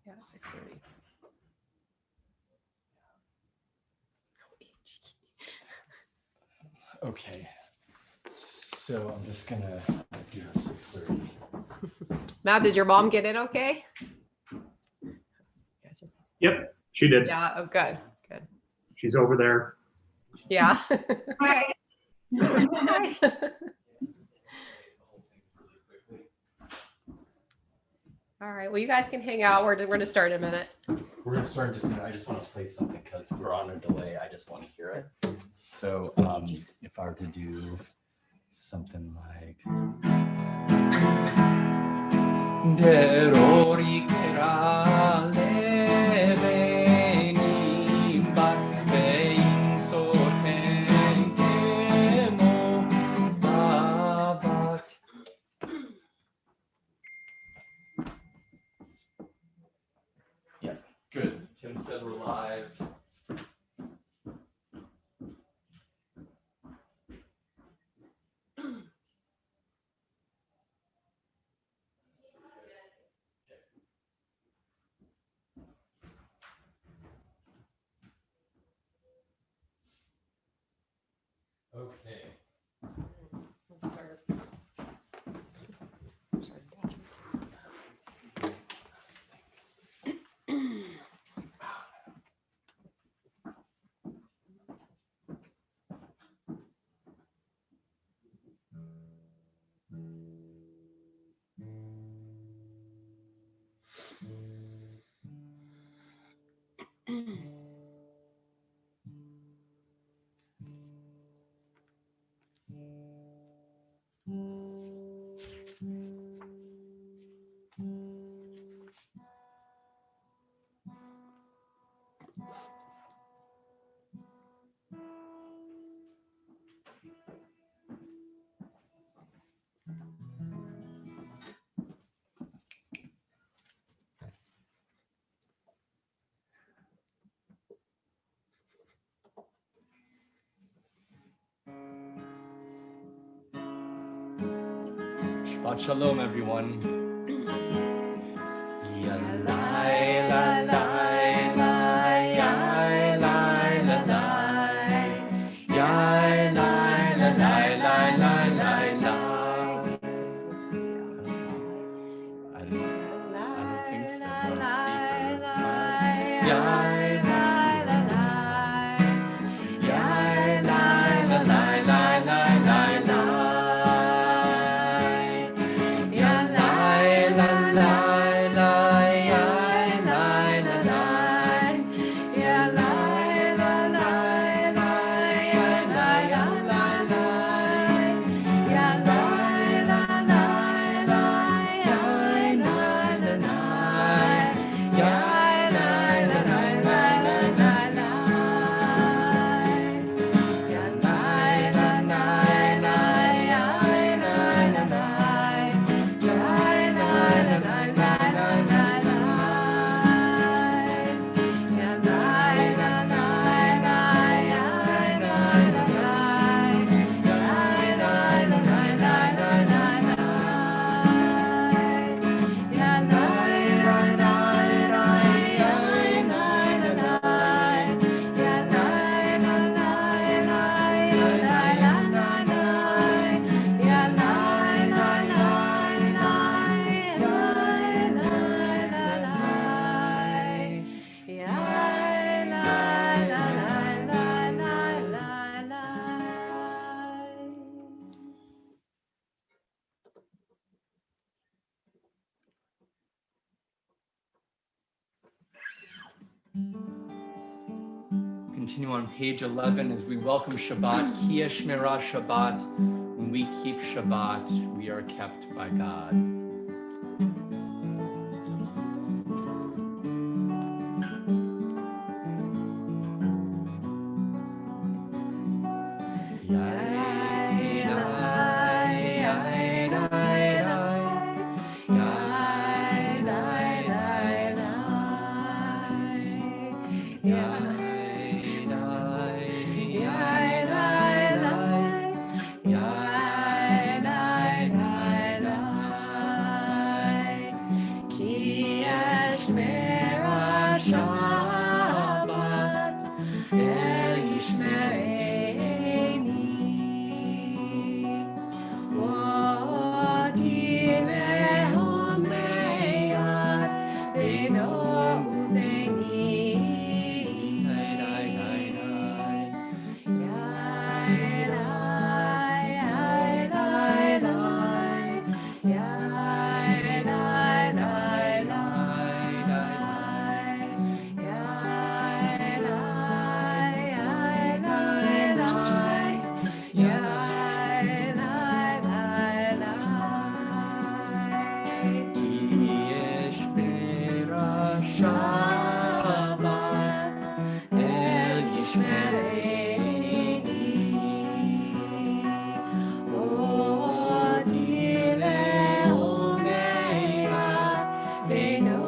Yeah, 6:30. Okay. So I'm just gonna do 6:30. Matt, did your mom get in okay? Yep, she did. Yeah, oh, good, good. She's over there. Yeah. Hi. Hi. All right, well, you guys can hang out. We're going to start in a minute. We're gonna start just. I just want to play something because we're on a delay. I just want to hear it. So if I were to do something like. Yeah, good. Tim said we're live. Okay. Let's start. Shabbat shalom, everyone. Continue on page 11 as we welcome Shabbat, Kia Shmira Shabbat. When we keep Shabbat, we are kept by God. Shmera Shabbat, El Yishmereni, Oti Lehomeya, Beno Uveni, Shabbat, El Yishmereni, Oti Lehomeya, Beno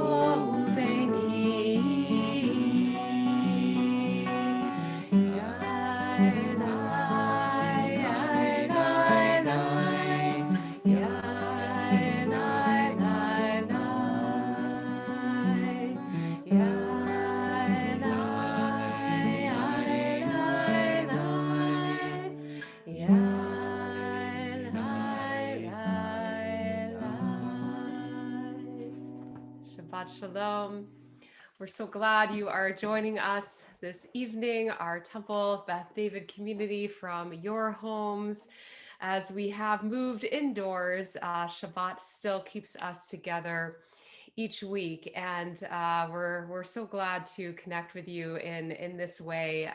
Shabbat Shalom. We're so glad you are joining us this evening, our Temple Beth David community from your homes. As we have moved indoors, Shabbat still keeps us together each week, and we're so glad to connect with you in this way.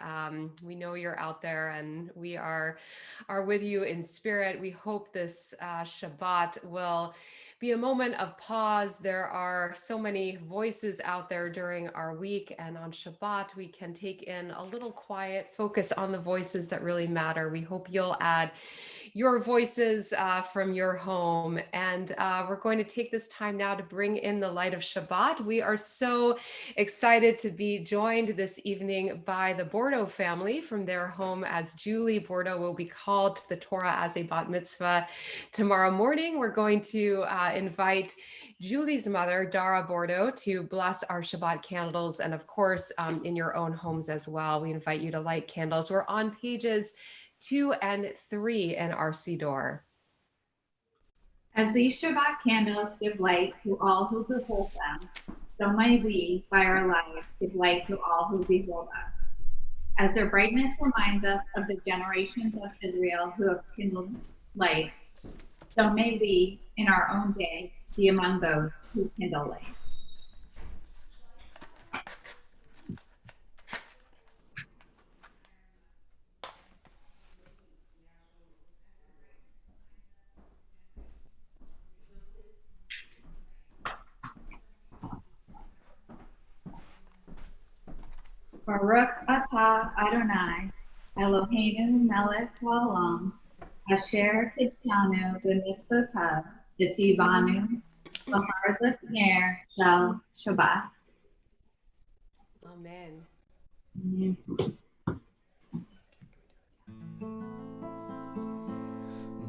We know you're out there, and we are with you in spirit. We hope this Shabbat will be a moment of pause. There are so many voices out there during our week, and on Shabbat we can take in a little quiet, focus on the voices that really matter. We hope you'll add your voices from your home. And we're going to take this time now to bring in the light of Shabbat. We are so excited to be joined this evening by the Bordeaux family from their home, as Julie Bordeaux will be called to the Torah as a bat mitzvah tomorrow morning. We're going to invite Julie's mother, Dara Bordeaux, to bless our Shabbat candles. And of course, in your own homes as well, we invite you to light candles. We're on pages 2 and 3 in our Siddur. As these Shabbat candles give light to all who behold them, so may we, by our light, give light to all who behold us. As their brightness reminds us of the generations of Israel who have kindled light, so may we, in our own day, be among those who kindle light. Baruch atah Adonai, Eloheinu melech haolam, asher kidshanu b'mitzvotav, v'tzivanu b'har l'pner shel Shabbat. Amen.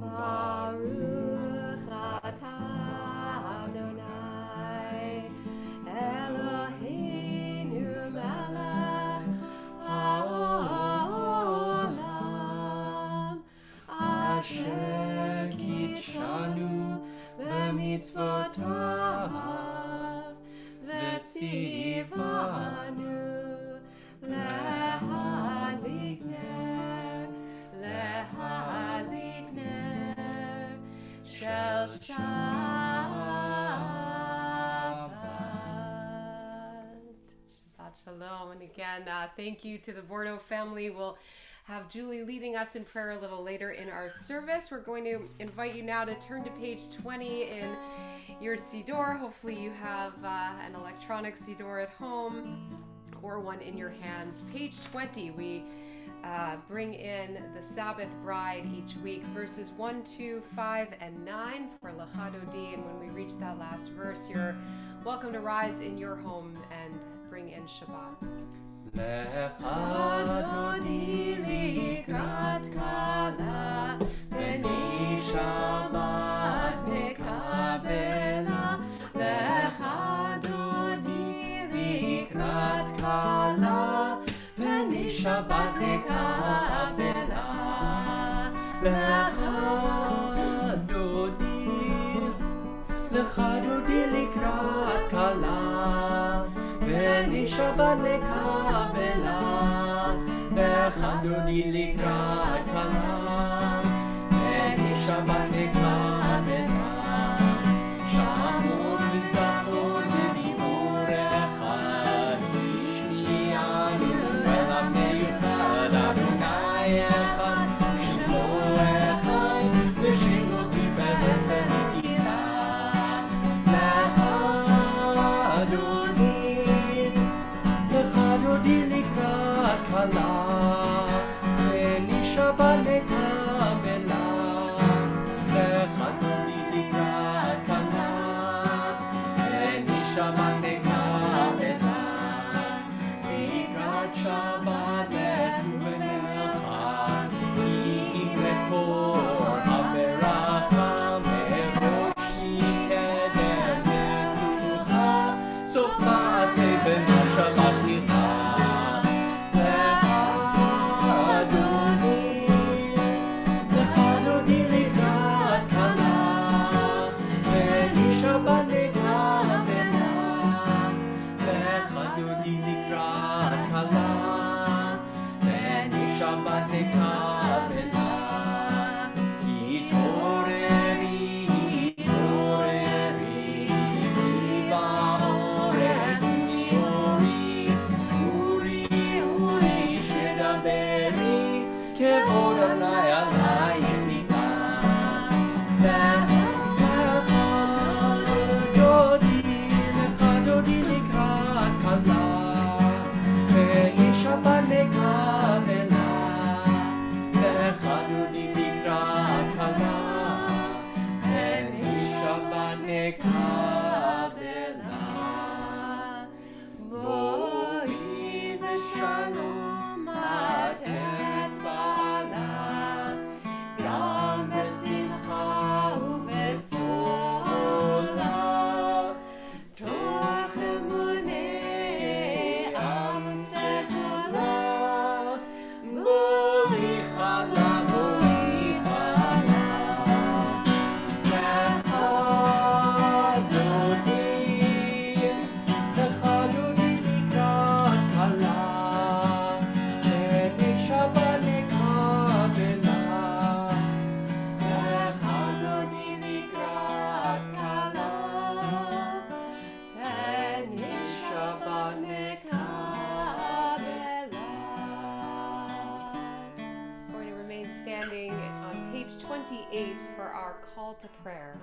Baruch atah Adonai, Eloheinu melech haolam, asher kidshanu b'mitzvotav, v'tzivanu להדליק נר של Shabbat. Shabbat Shalom. And again, thank you to the Bordeaux family. We'll have Julie leading us in prayer a little later in our service. We're going to invite you now to turn to page 20 in your Siddur. Hopefully you have an electronic Siddur at home or one in your hands. Page 20, we bring in the Sabbath bride each week, verses 1, 2, 5, and 9 for Lecha Dodi. And when we reach that last verse, you're welcome to rise in your home and bring in Shabbat. Lecha Dodi likrat kala, b'nei Shabbat nekabela. Lecha Dodi Shabbat nekabela. Lecha dodi likrat kala. Veni Shabbat nekabela. Lecha dodi likrat kala. Veni Shabbat nekabela. Shamor v'zachor v'diborecha. Ishmi'anu v'lam neyuchad Adonai echad. Shemo echad v'shemo tiferet v'nitira. Lecha dodi likrat kala. Veni Shabbat nekabela. Lecha dodi likrat kala. Veni Shabbat nekabela. Likrat Shabbat lechu v'necha. Ki mekor haveracha meroshi kedem nesucha. Sof ma'aseh ben Shabbat licha. Lecha dodi likrat kala. Veni Shabbat nekabela. Lecha dodi likrat kala. Veni Shabbat nekabela. Ki toreri, ki ba'orek uri shedaberi, kevod Adonai alayich nika. Lecha dodi likrat kala. Veni Shabbat nekabela. Lecha dodi likrat kala. Veni Shabbat nekabela. Boi v'shalom atet ba'ala. Gam b'simcha u'b'tzola. Torach emunei am sekola. Boi chala. Lecha dodi likrat kala. Veni Shabbat nekabela. Lecha dodi likrat kala. Veni Shabbat nekabela. We're going to remain standing on page 28 for our call to prayer.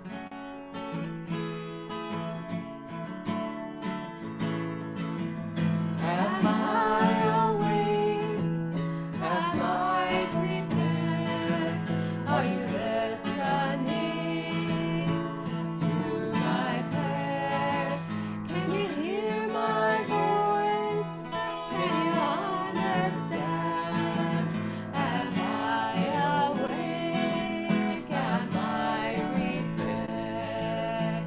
Am I awake? Am I prepared? Are you listening to my prayer? Can you hear my voice? Can you understand? Am I awake? Am I prepared?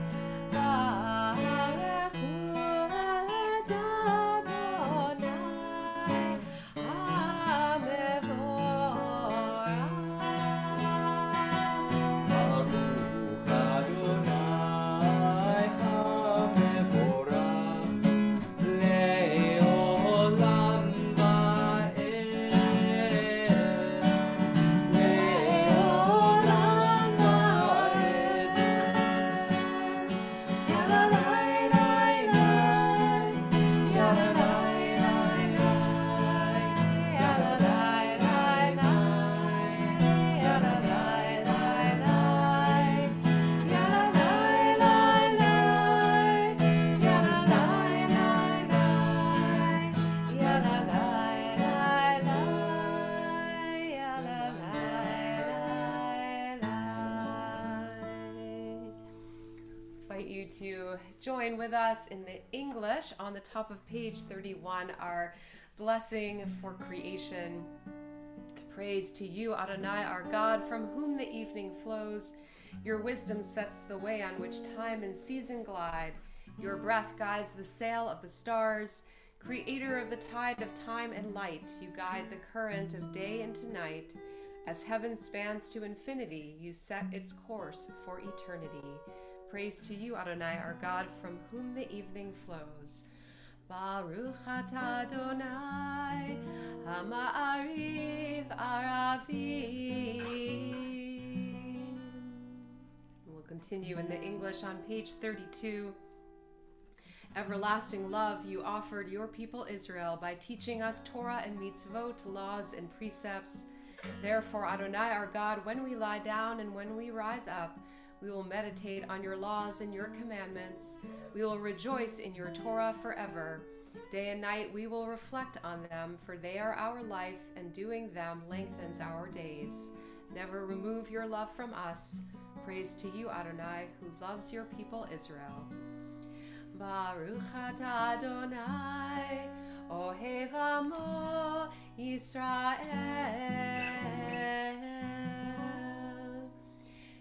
You to join with us in the English on the top of page 31, our blessing for creation. Praise to you, Adonai, our God, from whom the evening flows. Your wisdom sets the way on which time and season glide. Your breath guides the sail of the stars. Creator of the tide of time and light, you guide the current of day into night. As heaven spans to infinity, you set its course for eternity. Praise to you, Adonai, our God, from whom the evening flows. Baruch atah Adonai, Ha'ma'ariv Aravim. We'll continue in the English on page 32. Everlasting love you offered your people Israel by teaching us Torah and mitzvot, laws and precepts. Therefore, Adonai, our God, when we lie down and when we rise up, we will meditate on your laws and your commandments. We will rejoice in your Torah forever. Day and night we will reflect on them, for they are our life, and doing them lengthens our days. Never remove your love from us. Praise to you, Adonai, who loves your people Israel. Baruch atah Adonai, Ohev Amo Yisrael.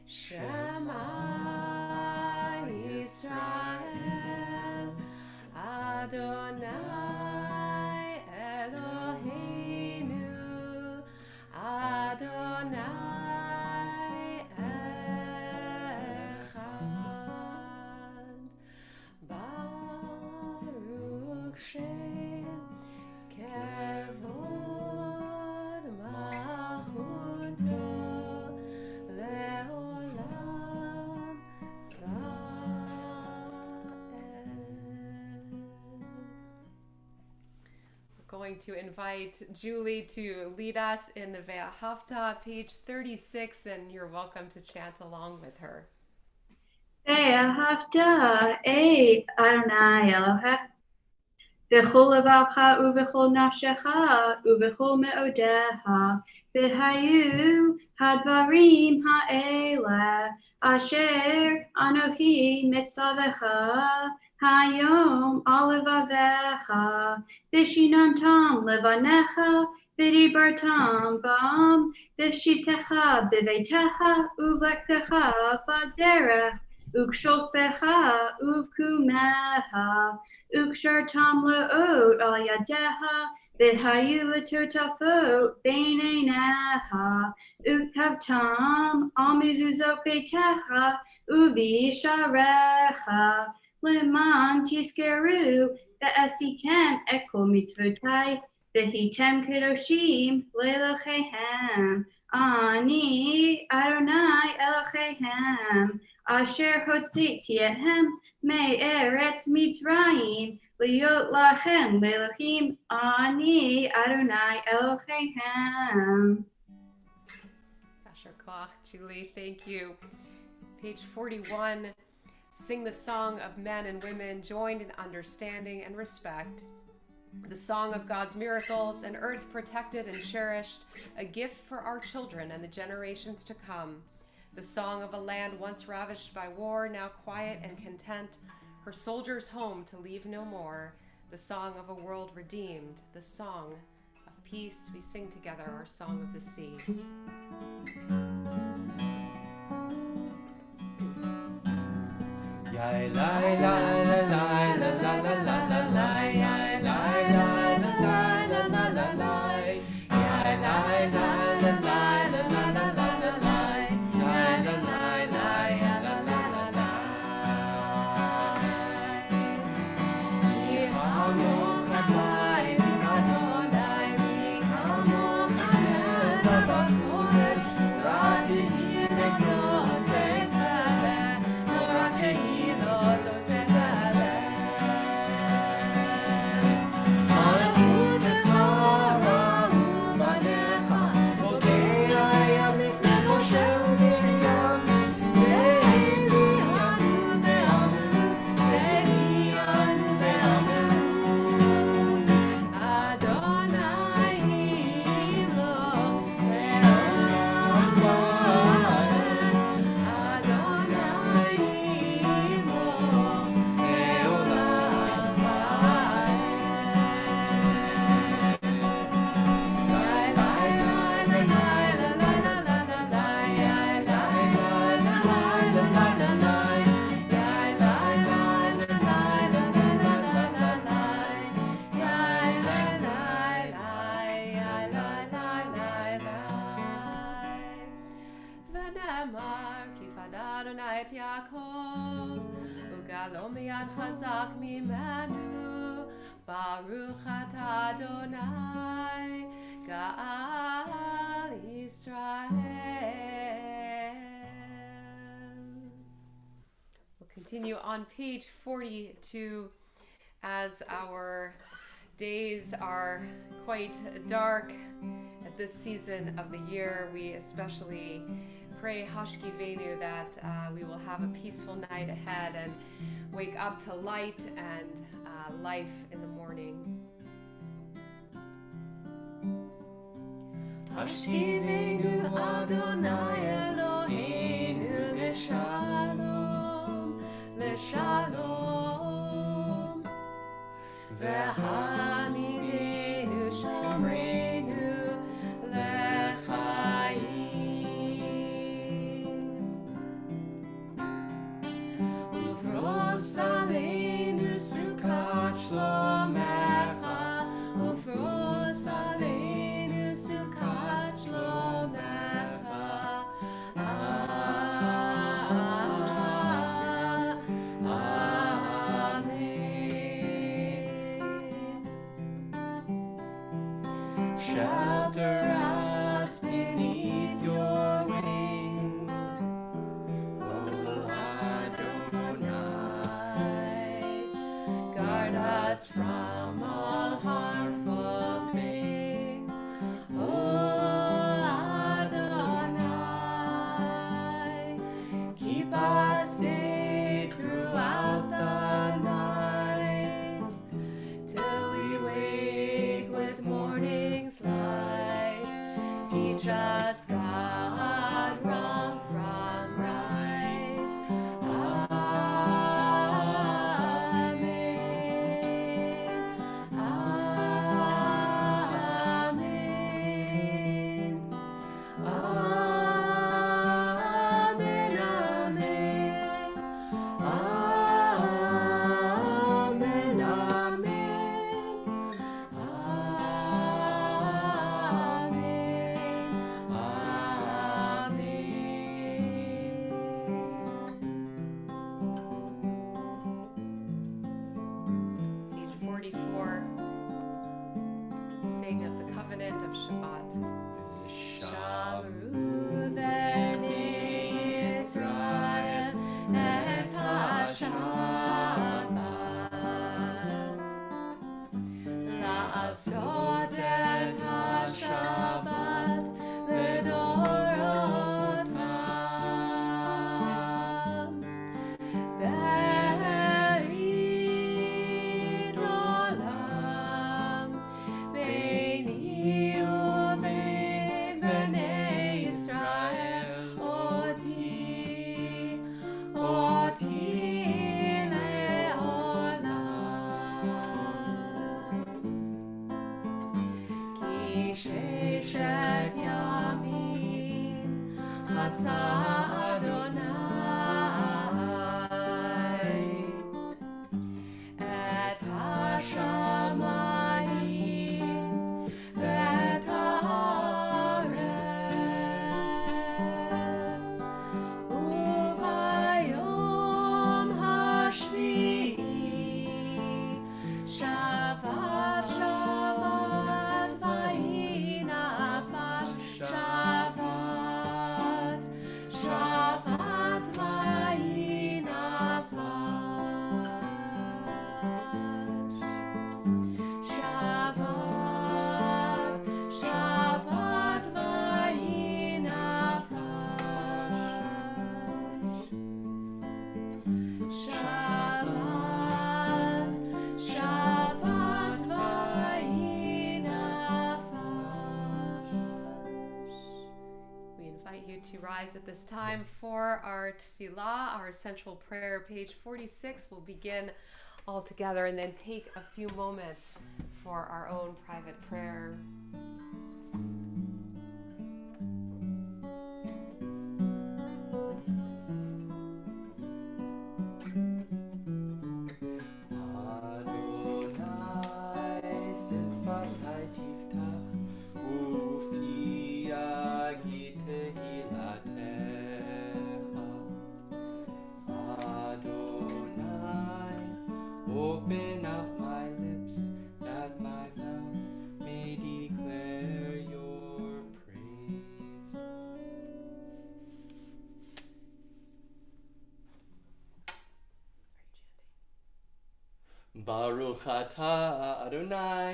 Shema Yisrael, Adonai Eloheinu, Adonai Echad. Baruch Shem Kevod Malchuto Leolam Va'ed. We're going to invite Julie to lead us in the Ve'ahavta, page 36, and you're welcome to chant along with her. Ve'ahavta et Adonai Elohech b'chol levacha ub'chol nafshecha ub'chol me'odeha v'hayu hadvarim ha'ele asher anochi mitzavecha hayom al levavecha v'shinamtam levanecha v'dibartam bam v'shitecha b'veitecha uv'lektecha b'derech ukshotbecha uvkumeha ukshartam le'ot al yadeha v'hayu l'totafot b'neineha ukavtam al mezuzot beitecha uvisharecha leman tiskeru ve'esitem et kol mitzvotai v'hitem kedoshim le'elochehem ani Adonai Elochehem Asher hotziti ethem me'eretz Mitzrayim liot lachem le'elohim ani Adonai Eloheichem. Asher Koach, Julie, thank you. Page 41, sing the song of men and women joined in understanding and respect. The song of God's miracles, an earth protected and cherished, a gift for our children and the generations to come. The song of a land once ravished by war, now quiet and content, her soldiers home to leave no more. The song of a world redeemed, the song of peace. We sing together our song of the sea. Yai lai lai la lai la la la la la lai yai lai lai la lai la la la lai yai lai lai la lai la la la la la lai yai la lai lai la la la la lai Yihamo chatai Adonai Yihamo chatai Babakodesh Ratihi Nekosefale Ratihi Thank you. Yaakov, ugalo miyad chazak mimenu, Baruch atah Adonai, Ga'al Yisrael. We'll continue on page 42 as our days are quite dark at this season of the year. We especially pray Hashkivenu that we will have a peaceful night ahead and wake up to light and life in the morning. Hashkivenu Adonai Eloheinu l'shalom, l'shalom, v'hamidenu shomrenu l'chaim, ufros aleinu sukat shlomecha, ufros aleinu sukat shlomecha. Shelter us beneath your wings, O Adonai. Guard us from all harmful things, O Adonai. Keep us safe throughout the night, till we wake with morning's light. Teach us, God, wrong from right. Amen. Amen. Amen. Amen. Page 44, sing of the covenant of Shabbat. Shamru b'nei Israel et ha-Shabbat, la'asot et ha-Shabbat l'dorotam, be'id olam, beini uvein b'nei Yisrael, oti le'olam. Ki sheshet yamim asa Adonai et hashamayim v'et haaretz, uvayom hashvi'i Shabbat, Shabbat, vayi nafash, Shabbat, Shabbat, vayi nafash, Shabbat, Shabbat, vayi nafash, Shabbat, Shabbat, vayi nafash. We invite you to rise at this time for our tefillah, our central prayer. Page 46 will begin all together and then take a few moments for our own private prayer. Adonai sifalai tiftach, ufia gite hilatecha. Baruch atah Adonai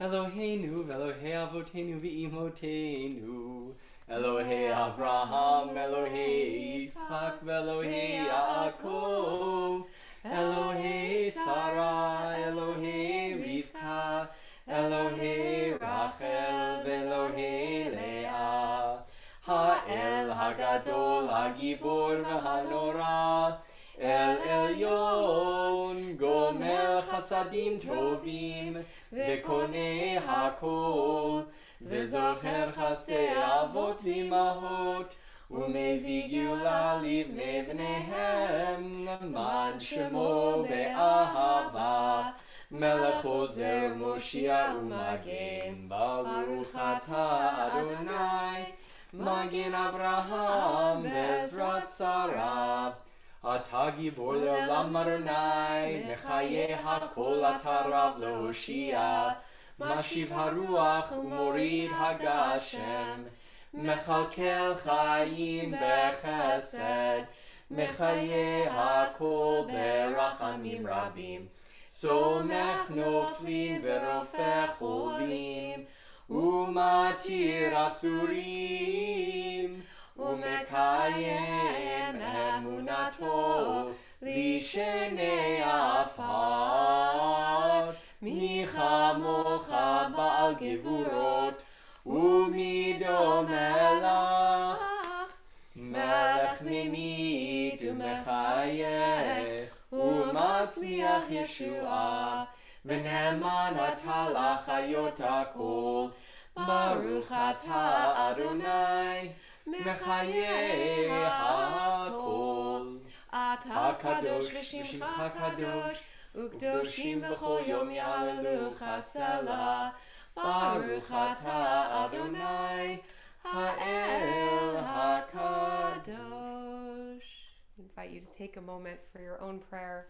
Eloheinu v'Elohei Avotenu v'Imotenu Elohei Avraham, Elohei Yitzchak, v'Elohei Yaakov Elohei Sarah, Elohei Rivka Elohei Rachel v'Elohei Leah Ha'el Hagadol Hagibor v'Hanora El Elyon Gomel Chasadim Tovim V'Konei Hakol V'Zocher Chasdei Avot V'Imahot U'Mevii Geula Livnei Bneihem Man Shemo Be'ahava Melech Ozer Moshiach U'Magen Baruch atah Adonai Magen Avraham Ve'ezrat Sarah Ata Gibor Le'olam Adonai Mechayeh HaKol Ata Rav Lehoshia Mashiv Haruach U'Morid Hagashem Mechalkel Chayim Bechesed Mechayeh HaKol Berachamim Rabim Somech Noflim Verofech Cholim Umatir Asurim Umekayem Emunato Lishenei Afar Michamocha Baal Gevurot Umidom Melach Melech Mimit Umechayeh Umatzliach Yeshua V'ne'eman atah l'chayot hakol Baruch atah Adonai Mechayeh hakol Ata kadosh v'shimcha kadosh, u'kdoshim v'chol yom ya'alelucha selah. Baruch atah Adonai, ha'el hakadosh. I invite you to take a moment for your own prayer.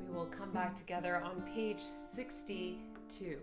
We'll come back together on page 62.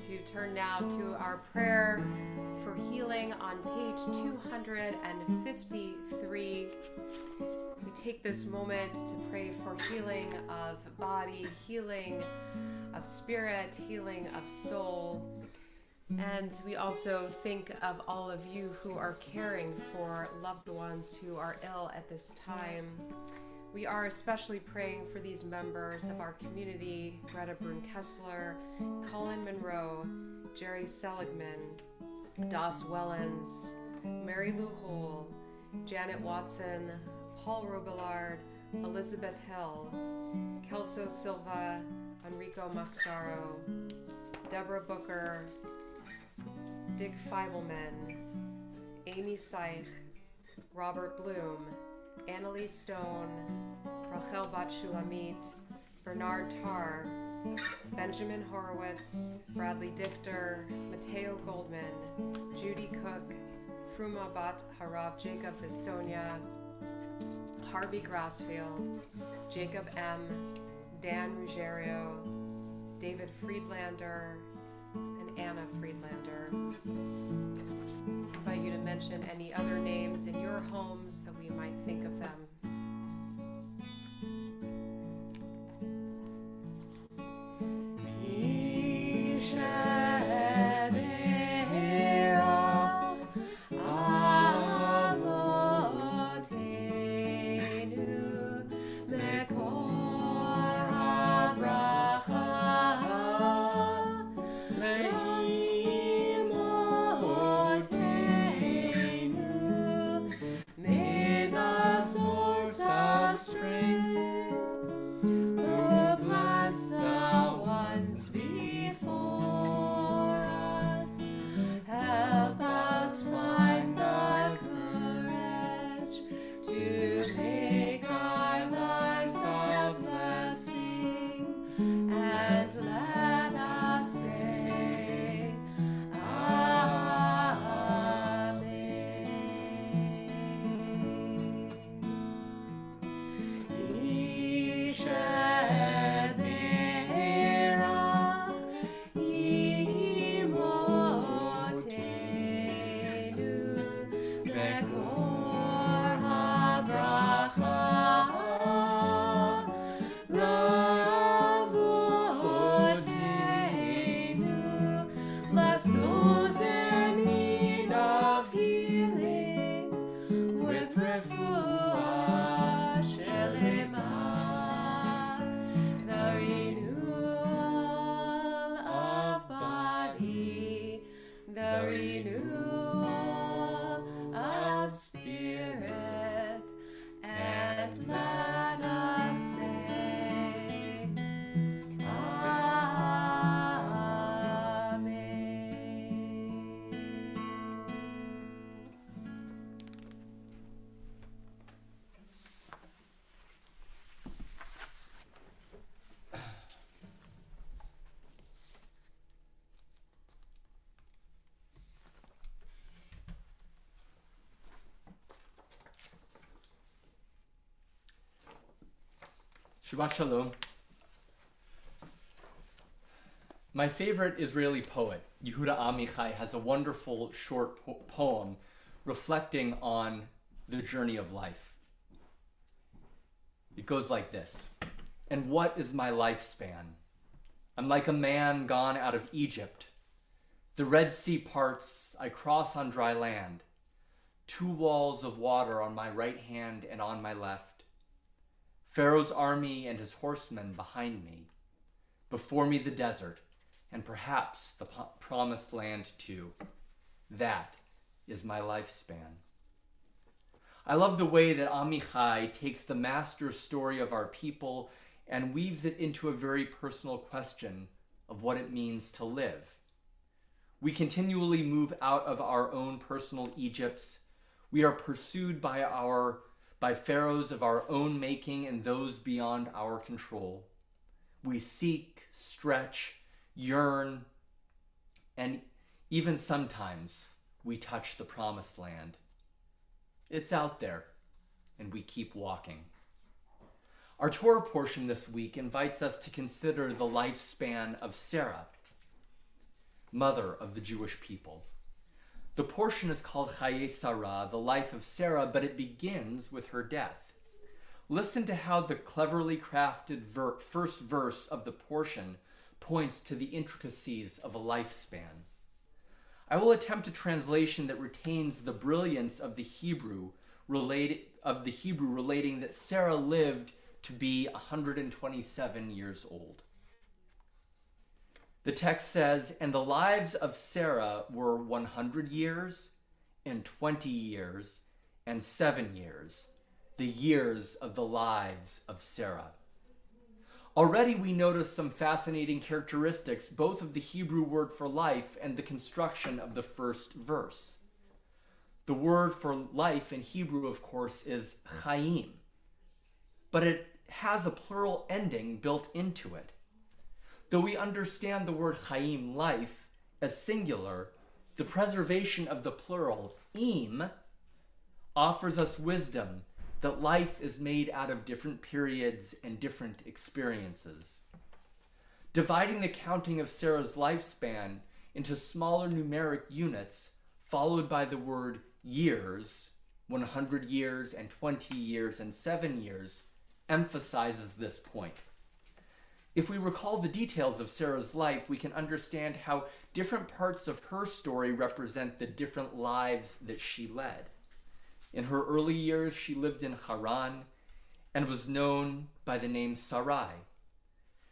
To turn now to our prayer for healing on page 253. We we take this moment to pray for healing of body, healing of spirit, healing of soul. And we also think of all of you who are caring for loved ones who are ill at this time. We are especially praying for these members of our community: Greta Brun-Kessler, Colin Monroe, Jerry Seligman, Das Wellens, Mary Lou Hole, Janet Watson, Paul Robillard, Elizabeth Hill, Kelso Silva, Enrico Mascaro, Deborah Booker, Dick Feibelman, Amy Seich, Robert Bloom, Annalie Stone, Rachel Bat-Shulamit, Bernard Tarr, Benjamin Horowitz, Bradley Dichter, Mateo Goldman, Judy Cook, Fruma Bat Harav Jacob Visonia, Harvey Grassfield, Jacob M., Dan Ruggiero, David Friedlander, and Anna Friedlander. I invite you to mention any other names in your homes that we might think of them. Shabbat Shalom. My favorite Israeli poet, Yehuda Amichai, has a wonderful short poem reflecting on the journey of life. It goes like this: "And what is my lifespan? I'm like a man gone out of Egypt. The Red Sea parts, I cross on dry land. 2 walls of water on my right hand and on my left. Pharaoh's army and his horsemen behind me. Before me the desert, and perhaps the promised land too. That is my lifespan." I love the way that Amichai takes the master story of our people and weaves it into a very personal question of what it means to live. We continually move out of our own personal Egypts. We are pursued by pharaohs of our own making and those beyond our control. We seek, stretch, yearn, and even sometimes we touch the promised land. It's out there, and we keep walking. Our Torah portion this week invites us to consider the lifespan of Sarah, mother of the Jewish people. The portion is called Chaye Sarah, the life of Sarah, but it begins with her death. Listen to how the cleverly crafted first verse of the portion points to the intricacies of a lifespan. I will attempt a translation that retains the brilliance of the Hebrew relating that Sarah lived to be 127 years old. The text says, "And the lives of Sarah were 100 years, and 20 years, and 7 years, the years of the lives of Sarah." Already we notice some fascinating characteristics, both of the Hebrew word for life and the construction of the first verse. The word for life in Hebrew, of course, is chaim, but it has a plural ending built into it. Though we understand the word chaim, life, as singular, the preservation of the plural, im, offers us wisdom that life is made out of different periods and different experiences. Dividing the counting of Sarah's lifespan into smaller numeric units, followed by the word years, 100 years and 20 years and 7 years, emphasizes this point. If we recall the details of Sarah's life, we can understand how different parts of her story represent the different lives that she led. In her early years, she lived in Haran and was known by the name Sarai.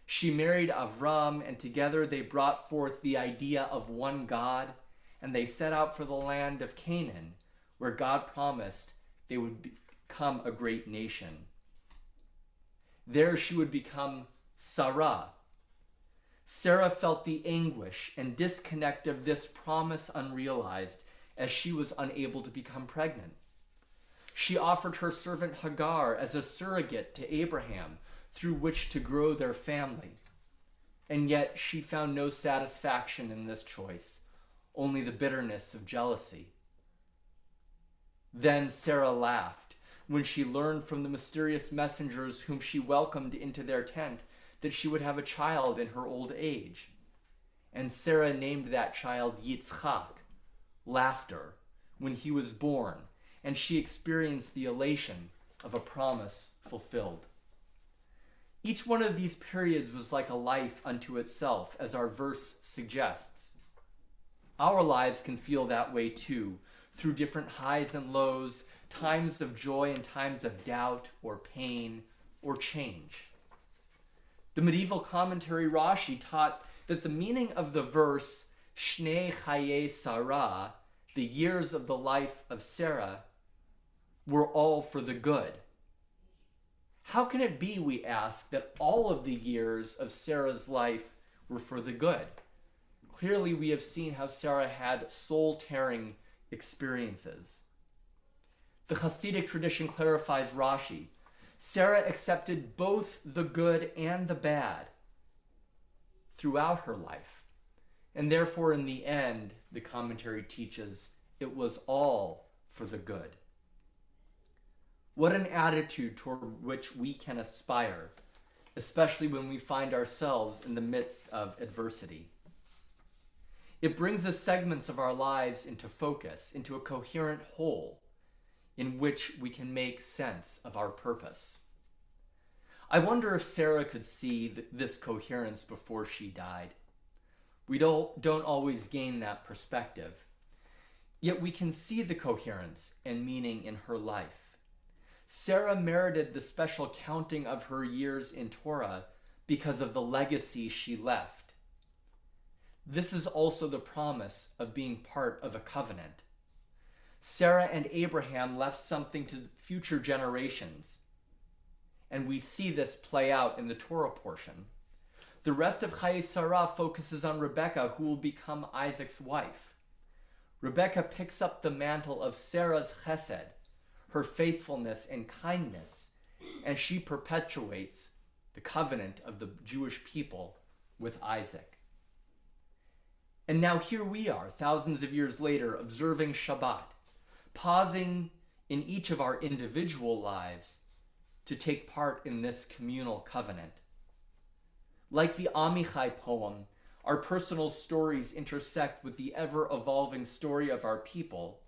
She married Avram, and together they brought forth the idea of one God, and they set out for the land of Canaan, where God promised they would become a great nation. There she would become Sarah. Sarah felt the anguish and disconnect of this promise unrealized as she was unable to become pregnant. She offered her servant Hagar as a surrogate to Abraham through which to grow their family. And yet she found no satisfaction in this choice, only the bitterness of jealousy. Then Sarah laughed when she learned from the mysterious messengers whom she welcomed into their tent that she would have a child in her old age. And Sarah named that child Yitzchak, laughter, when he was born, and she experienced the elation of a promise fulfilled. Each one of these periods was like a life unto itself, as our verse suggests. Our lives can feel that way too, through different highs and lows, times of joy and times of doubt or pain or change. The medieval commentary Rashi taught that the meaning of the verse, Shnei Chaye Sarah, the years of the life of Sarah, were all for the good. How can it be, we ask, that all of the years of Sarah's life were for the good? Clearly, we have seen how Sarah had soul-tearing experiences. The Hasidic tradition clarifies Rashi. Sarah accepted both the good and the bad throughout her life. And therefore, in the end, the commentary teaches, it was all for the good. What an attitude toward which we can aspire, especially when we find ourselves in the midst of adversity. It brings the segments of our lives into focus, into a coherent whole, in which we can make sense of our purpose. I wonder if Sarah could see this coherence before she died. We don't always gain that perspective, yet we can see the coherence and meaning in her life. Sarah merited the special counting of her years in Torah because of the legacy she left. This is also the promise of being part of a covenant. Sarah and Abraham left something to future generations, and we see this play out in the Torah portion. The rest of Chaye Sarah focuses on Rebekah, who will become Isaac's wife. Rebekah picks up the mantle of Sarah's chesed, her faithfulness and kindness, and she perpetuates the covenant of the Jewish people with Isaac. And now here we are, thousands of years later, observing Shabbat, pausing in each of our individual lives to take part in this communal covenant. Like the Amichai poem, our personal stories intersect with the ever-evolving story of our people,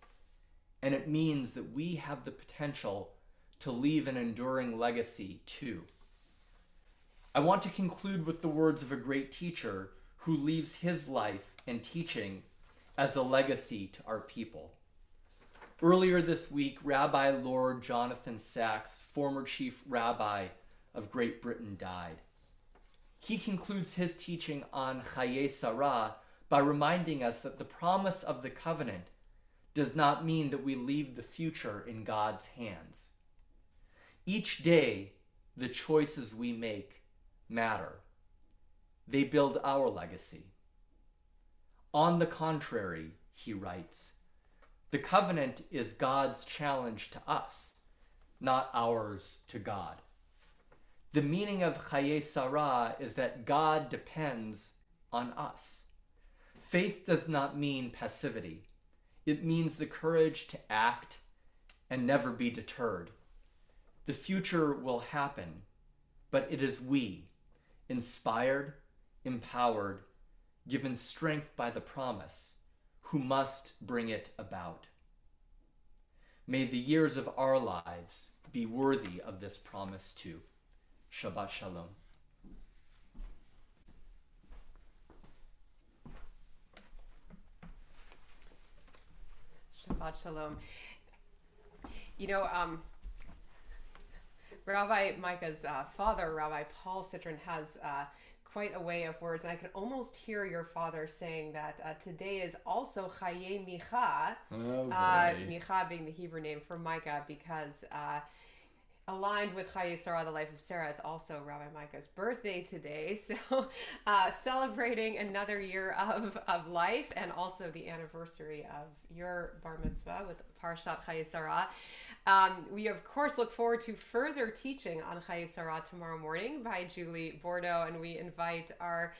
and it means that we have the potential to leave an enduring legacy too. I want to conclude with the words of a great teacher who leaves his life and teaching as a legacy to our people. Earlier this week, Rabbi Lord Jonathan Sacks, former chief rabbi of Great Britain, died. He concludes his teaching on Chayei Sarah by reminding us that the promise of the covenant does not mean that we leave the future in God's hands. Each day, the choices we make matter. They build our legacy. On the contrary, he writes, the covenant is God's challenge to us, not ours to God. The meaning of Chayei Sarah is that God depends on us. Faith does not mean passivity. It means the courage to act and never be deterred. The future will happen, but it is we, inspired, empowered, given strength by the promise, who must bring it about. May the years of our lives be worthy of this promise too. Shabbat Shalom. Shabbat Shalom. You know, Rabbi Micah's father, Rabbi Paul Citron, has quite a way of words, and I can almost hear your father saying that today is also Chayei Micha, Micha being the Hebrew name for Micah, because aligned with Chayei Sarah, the life of Sarah, it's also Rabbi Micah's birthday today. So celebrating another year of life, and also the anniversary of your bar mitzvah with Parashat Chayei Sarah. We, of course, look forward to further teaching on Chayei Sarah tomorrow morning by Julie Bordeaux, and we invite our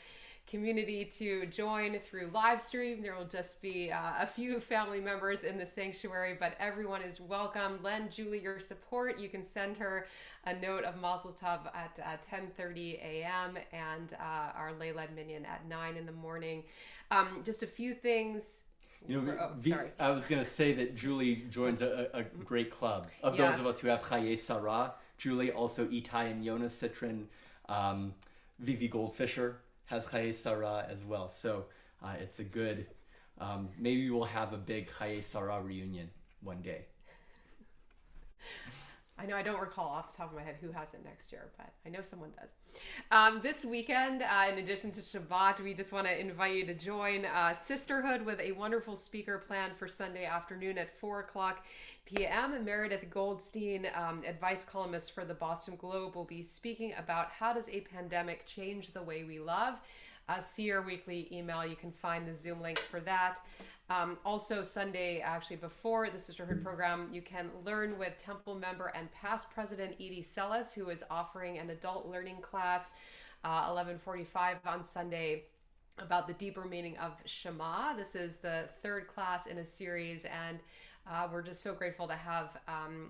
community to join through live stream. There will just be a few family members in the sanctuary, but everyone is welcome. Lend Julie your support. You can send her a note of Mazel Tov at 10:30 a.m. and our Leilad Minyan at 9 in the morning. Just a few things. You know, sorry. I was going to say that Julie joins a great club of those of us who have Chayei Sarah. Julie, also Itai and Yona Citron, Vivi Goldfisher has Chayei Sarah as well. So it's a good, maybe we'll have a big Chayei Sarah reunion one day. I know I don't recall off the top of my head who has it next year, but I know someone does. This weekend, in addition to Shabbat, we just want to invite you to join Sisterhood with a wonderful speaker planned for Sunday afternoon at 4:00 p.m. Meredith Goldstein, advice columnist for the Boston Globe, will be speaking about how does a pandemic change the way we love. See our weekly email. You can find the Zoom link for that. Also Sunday, actually before the Sisterhood program, you can learn with Temple member and past president Edie Sellis, who is offering an adult learning class 11:45 on Sunday about the deeper meaning of Shema. This is the third class in a series, and we're just so grateful to have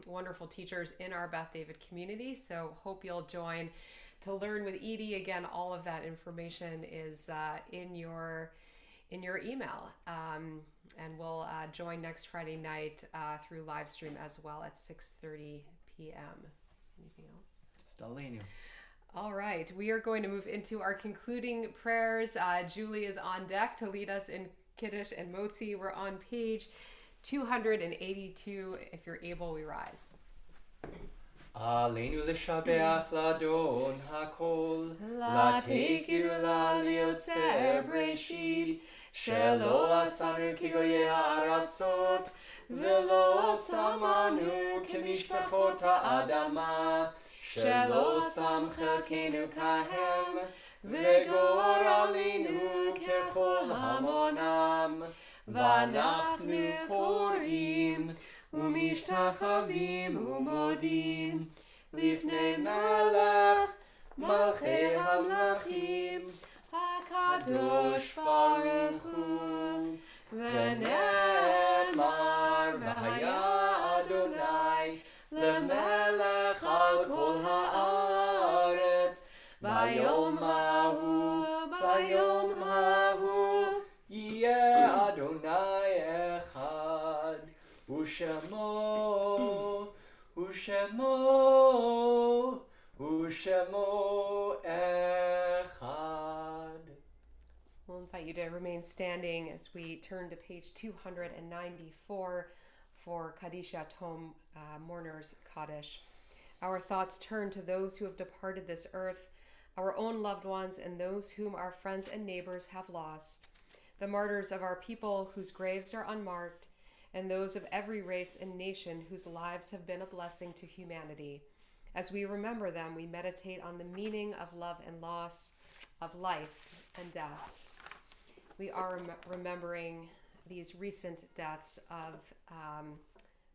wonderful teachers in our Beth David community. So hope you'll join to learn with Edie. Again, all of that information is in your email, and we'll join next Friday night through live stream as well at 6:30 p.m. Anything else? Stallenio. All right, we are going to move into our concluding prayers. Julie is on deck to lead us in Kiddush and Motzi. We're on page 282. If you're able, we rise. Aleinu l'shabeach l'adon hakol, Latekiru liotzer breshit, shelo asanu kigoye ha'aratzot, velo samanu kemishpachot ha'adama, shelo sam chelkenu kahem, vegor alinu kechol hamonam, v'anachnu korim, ומשתחווים ומודים לפני מלך מלכי המלכים הקדוש ברוך הוא ונאמר והיה אדוני למלך על כל הארץ ביום ההוא יהיה אדוני אחד. Ushamo Ushemo Echad. We'll invite you to remain standing as we turn to page 294 for Kaddish Yatom, Mourner's Kaddish. Our thoughts turn to those who have departed this earth, our own loved ones, and those whom our friends and neighbors have lost, the martyrs of our people whose graves are unmarked, and those of every race and nation whose lives have been a blessing to humanity. As we remember them, we meditate on the meaning of love and loss, of life and death. We are remembering these recent deaths of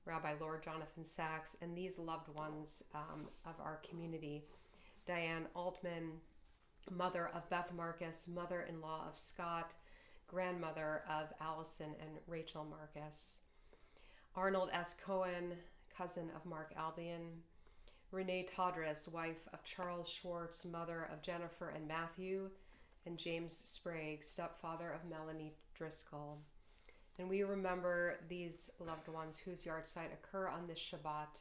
Rabbi Lord Jonathan Sachs and these loved ones of our community. Diane Altman, mother of Beth Marcus, mother-in-law of Scott, grandmother of Allison and Rachel Marcus. Arnold S. Cohen, cousin of Mark Albion. Renee Todris, wife of Charles Schwartz, mother of Jennifer and Matthew, and James Sprague, stepfather of Melanie Driscoll. And we remember these loved ones whose yahrzeit occur on this Shabbat: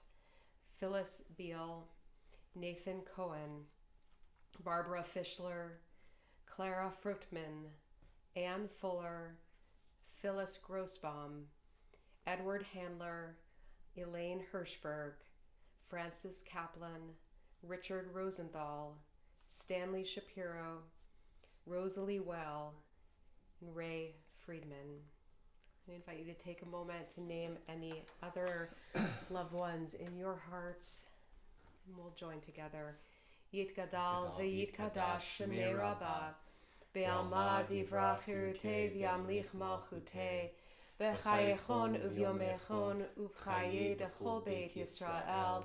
Phyllis Beal, Nathan Cohen, Barbara Fischler, Clara Fruchtman, Ann Fuller, Phyllis Grossbaum, Edward Handler, Elaine Hirschberg, Francis Kaplan, Richard Rosenthal, Stanley Shapiro, Rosalie Well, and Ray Friedman. I invite you to take a moment to name any other loved ones in your hearts, and we'll join together. Yit Gadal v'yit Kadash Shemei Rabbah, Be'alma divrach hirutei v'yamlich malchutei, B'chayechon uvyomechon uvchaye dechol beit Yisrael,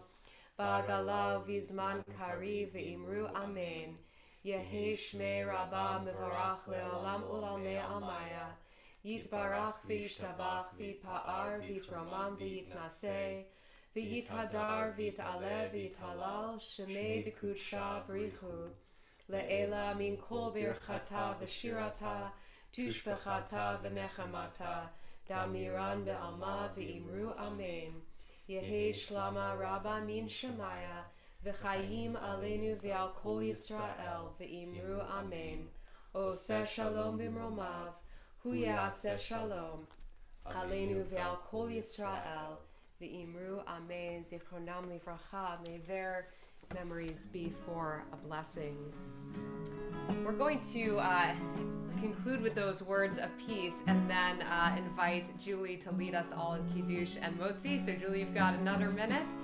Ba'gala v'zman kari v'imru amen. Yehi Shmei Rabbah mevorach le'olam u'lalmei amaya. Yitbarach v'yishtabach v'yitpa'ar v'yitromam v'yitnaseh, v'yithadar v'yit'aleh v'yithalal shemei dekudsha brichu. Le'ela min kol birchata v'shirata, tushbechata v'nechamata, damiran be'alma v'imru amen. Yehi shlama rabba min shemaya, v'chayim aleinu v'al kol Yisrael v'imru amen. Oseh shalom b'mromav, hu ya'aseh shalom aleinu v'al kol Yisrael v'imru amen. Zichronam livracha, may their memories be for a blessing. We're going to conclude with those words of peace and then invite Julie to lead us all in Kiddush and Motzi. So Julie, you've got another minute.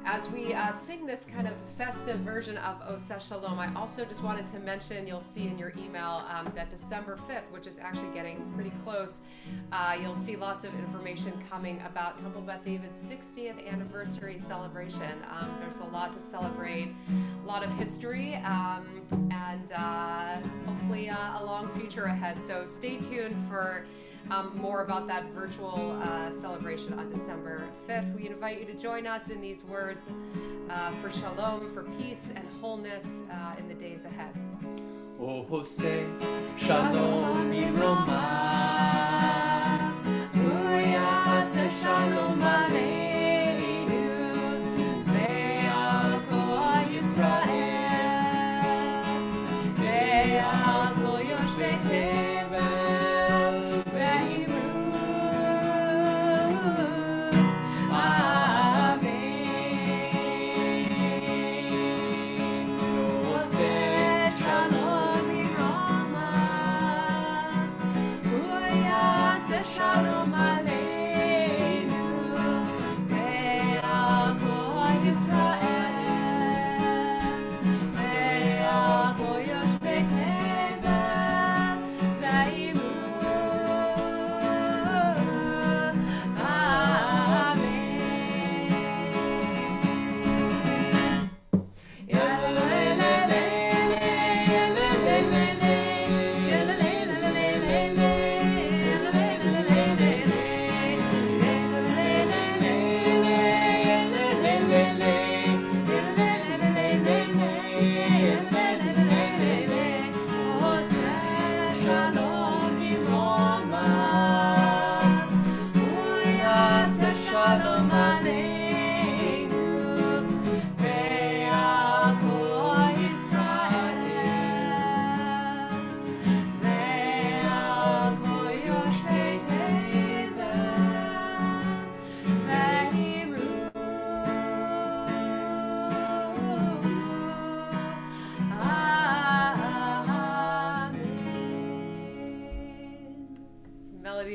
As we sing this kind of festive version of Oseh Shalom, I also just wanted to mention, you'll see in your email that December 5th, which is actually getting pretty close, you'll see lots of information coming about Temple Beth David's 60th anniversary celebration. There's a lot to celebrate, a lot of history, and hopefully a long future ahead. So stay tuned for more about that virtual celebration on December 5th. We invite you to join us in these words for shalom, for peace and wholeness in the days ahead. Oseh Shalom Miromah, Hu Ya'aseh Shalom Aleinu ve'al kol Yisrael ve'al kol yoshvei tevel ve'imru amen. Oseh Shalom Miromah, Hu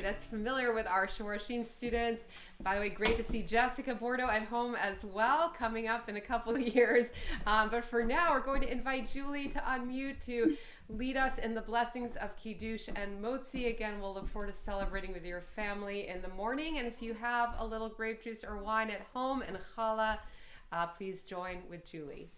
that's familiar with our Shorashim students. By the way, great to see Jessica Bordeaux at home as well, coming up in a couple of years. But for now, we're going to invite Julie to unmute to lead us in the blessings of Kiddush and Motzi. Again, we'll look forward to celebrating with your family in the morning. And if you have a little grape juice or wine at home and challah, please join with Julie.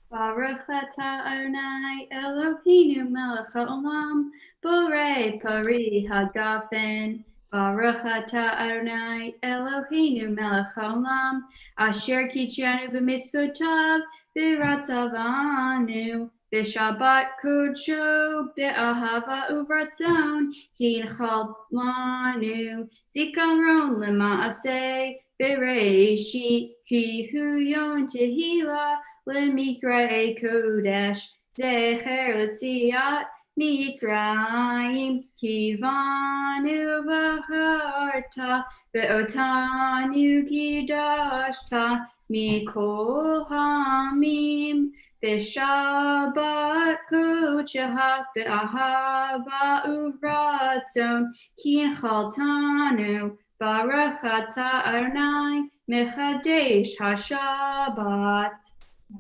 Baruch atah Adonai Eloheinu melech haolam, borei pari hagafen. Baruch atah Adonai Eloheinu melech haolam, asher kitchanu b'mitzvotav v'ratzavanu b'shabbat kodsho b'ahava uvratzon hinchal lanu zikaron lema'aseh b'reishit ki hu yom tehillah Lemikra Kodesh Zecher L'Tziat Mitzrayim Kivanu V'Charta Ve'otanu Kidashta Mikol Hamim B'Shabbat Kodesh Be'ahava Uvratzon Kinchaltanu Baruch Atah Adonai Mechadesh HaShabbat.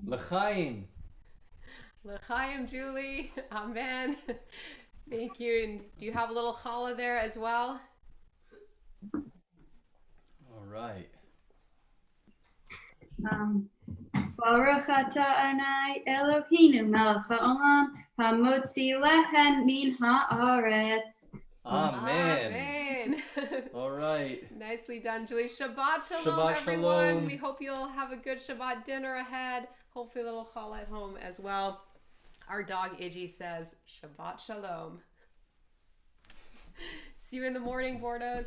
L'chaim. L'chaim, Julie. Amen. Thank you. And do you have a little challah there as well? All right. Baruch atah Adonai Eloheinu melech haolam hamotzi lechem min haaretz. Amen. Amen. All right. Nicely done, Julie. Shabbat shalom, Shabbat everyone. shalom. We hope you'll have a good Shabbat dinner ahead. Hopefully a little challah at home as well. Our dog Iggy says, Shabbat shalom. See you in the morning, Bordeaux.